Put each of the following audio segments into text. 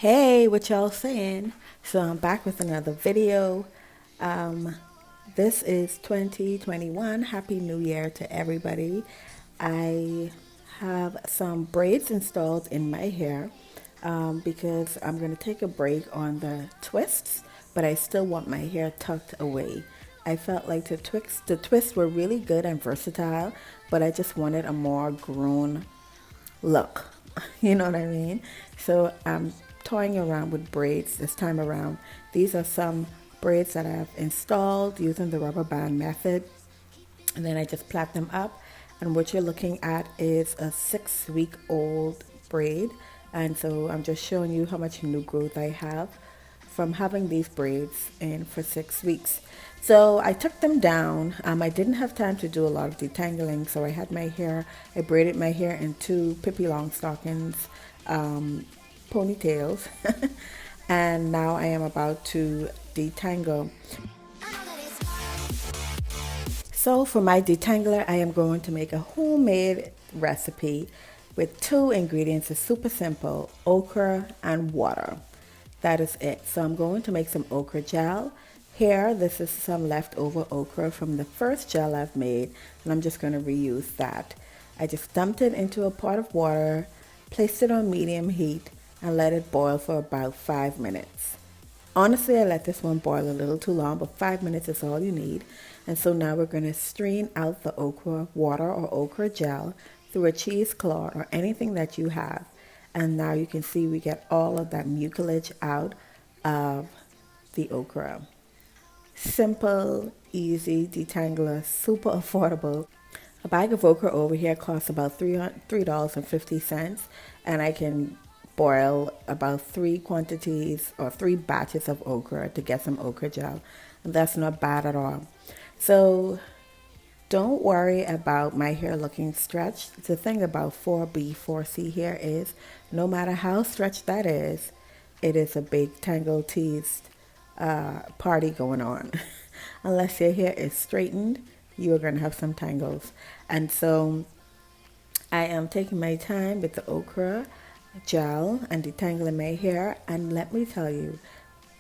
Hey, what y'all saying? So I'm back with another video. Um, this is 2021. Happy New Year to everybody. I have some braids installed in my hair because I'm going to take a break on the twists, but I still want my hair tucked away. I felt like the twists were really good and versatile, but I just wanted a more grown look. You know what I mean? So I'm toying around with braids this time around. These are some braids that I've installed using the rubber band method. And then I just plait them up. And what you're looking at is a 6 week old braid. And so I'm just showing you how much new growth I have from having these braids in for 6 weeks. So I took them down. I didn't have time to do a lot of detangling, so I braided my hair in two Pippi Longstockings ponytails. And now I am about to detangle. So for my detangler, I am going to make a homemade recipe with two ingredients. It's super simple: okra and water. That is it. So I'm going to make some okra gel. Here, this is some leftover okra from the first gel I've made, and I'm just going to reuse that. I just dumped it into a pot of water, placed it on medium heat, and let it boil for about 5 minutes. Honestly, I let this one boil a little too long, but 5 minutes is all you need. And so now we're going to strain out the okra water or okra gel through a cheesecloth or anything that you have. And now you can see we get all of that mucilage out of the okra. Simple, easy detangler, super affordable. A bag of okra over here costs about $3.50, and I can boil about three quantities or three batches of okra to get some okra gel, and that's not bad at all. So don't worry about my hair looking stretched. The thing about 4B, 4C hair is no matter how stretched that is, it is a big tangle teased party going on. Unless your hair is straightened, you are going to have some tangles. And so I am taking my time with the okra gel and detangling my hair. And let me tell you,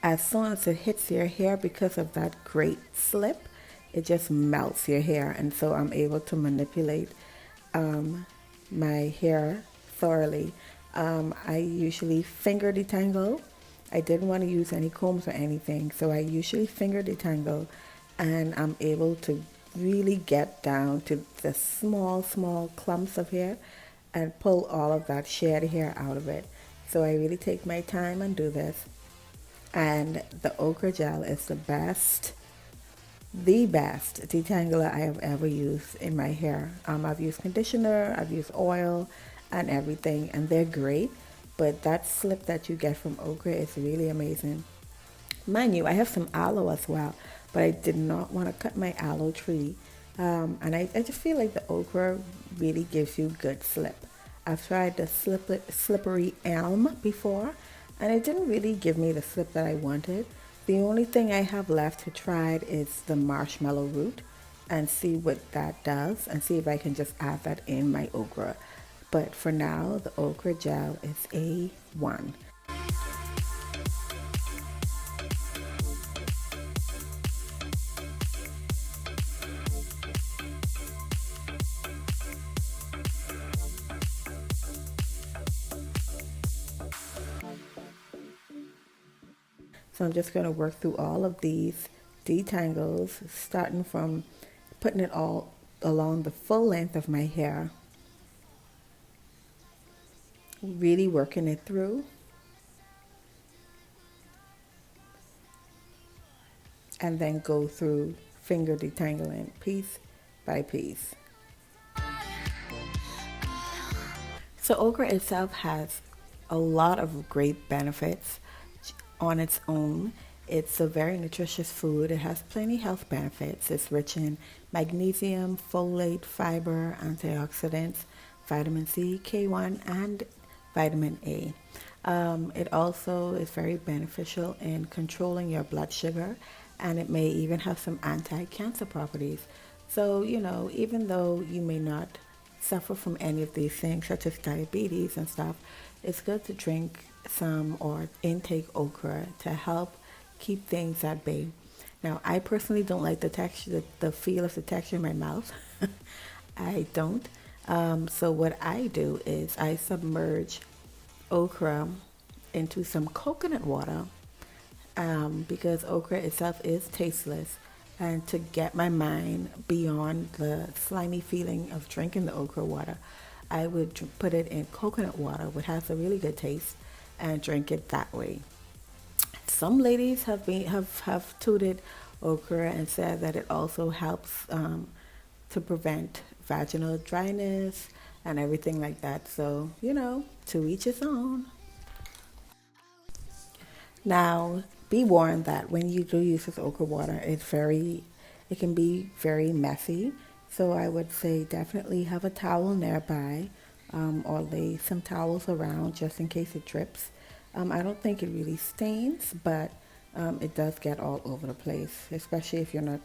as soon as it hits your hair, because of that great slip, it just melts your hair. And so I'm able to manipulate my hair thoroughly. I usually finger detangle. I didn't want to use any combs or anything, so I usually finger detangle, and I'm able to really get down to the small, small clumps of hair and pull all of that shed hair out of it. So I really take my time and do this. And the okra gel is the best detangler I have ever used in my hair. I've used conditioner, I've used oil, and everything, and they're great. But that slip that you get from okra is really amazing. Mind you, I have some aloe as well, but I did not want to cut my aloe tree. And I just feel like the okra really gives you good slip. I've tried the slippery elm before, and it didn't really give me the slip that I wanted. The only thing I have left to try is the marshmallow root and see what that does and see if I can just add that in my okra. But for now, the okra gel is A1. So I'm just going to work through all of these detangles, starting from putting it all along the full length of my hair, really working it through, and then go through finger detangling piece by piece. So okra itself has a lot of great benefits on its own. It's a very nutritious food. It has plenty health benefits. It's rich in magnesium, folate, fiber, antioxidants, vitamin C, K1, and vitamin A. It also is very beneficial in controlling your blood sugar, and it may even have some anti-cancer properties. So, even though you may not suffer from any of these things, such as diabetes and stuff, it's good to drink some or intake okra to help keep things at bay. Now, I personally don't like the texture, the feel of the texture in my mouth. I don't. So what I do is I submerge okra into some coconut water because okra itself is tasteless. And to get my mind beyond the slimy feeling of drinking the okra water, I would put it in coconut water, which has a really good taste, and drink it that way. Some ladies have tooted okra and said that it also helps to prevent vaginal dryness and everything like that. So, to each his own. Now, be warned that when you do use this okra water, it can be very messy. So I would say definitely have a towel nearby, or lay some towels around just in case it drips. I don't think it really stains, but it does get all over the place, especially if you're not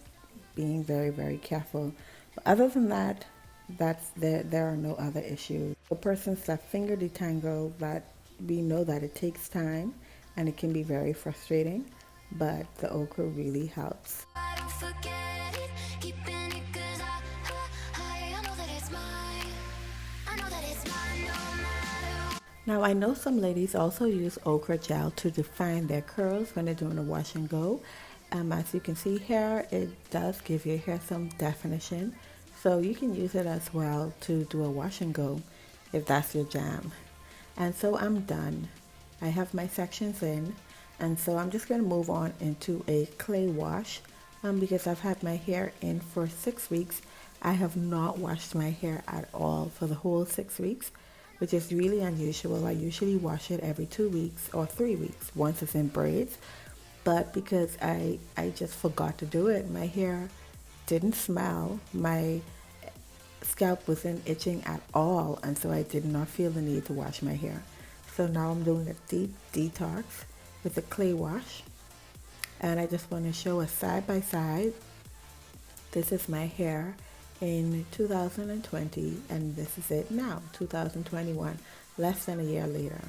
being very, very careful. But other than that, there are no other issues. The person's that finger detangle, that we know that it takes time and it can be very frustrating, but the okra really helps. Now, I know some ladies also use okra gel to define their curls when they're doing a wash and go. As you can see here, it does give your hair some definition. So you can use it as well to do a wash and go if that's your jam. And so I'm done. I have my sections in, and so I'm just going to move on into a clay wash because I've had my hair in for 6 weeks. I have not washed my hair at all for the whole 6 weeks, which is really unusual. I usually wash it every 2 weeks or 3 weeks once it's in braids. But because I just forgot to do it, my hair didn't smell. My scalp wasn't itching at all, and so I did not feel the need to wash my hair. So now I'm doing a deep detox with a clay wash, and I just want to show a side by side. This is my hair in 2020, and this is it now, 2021, less than a year later.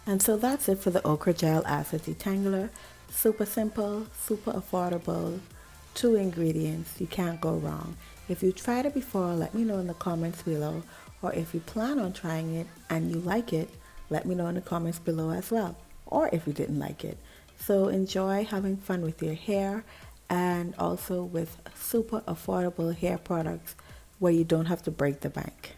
And so that's it for the Okra Gel Acid Detangler. Super simple, super affordable, 2 ingredients, you can't go wrong. If you tried it before, let me know in the comments below, or if you plan on trying it and you like it, let me know in the comments below as well, or if you didn't like it. So enjoy having fun with your hair and also with super affordable hair products where you don't have to break the bank.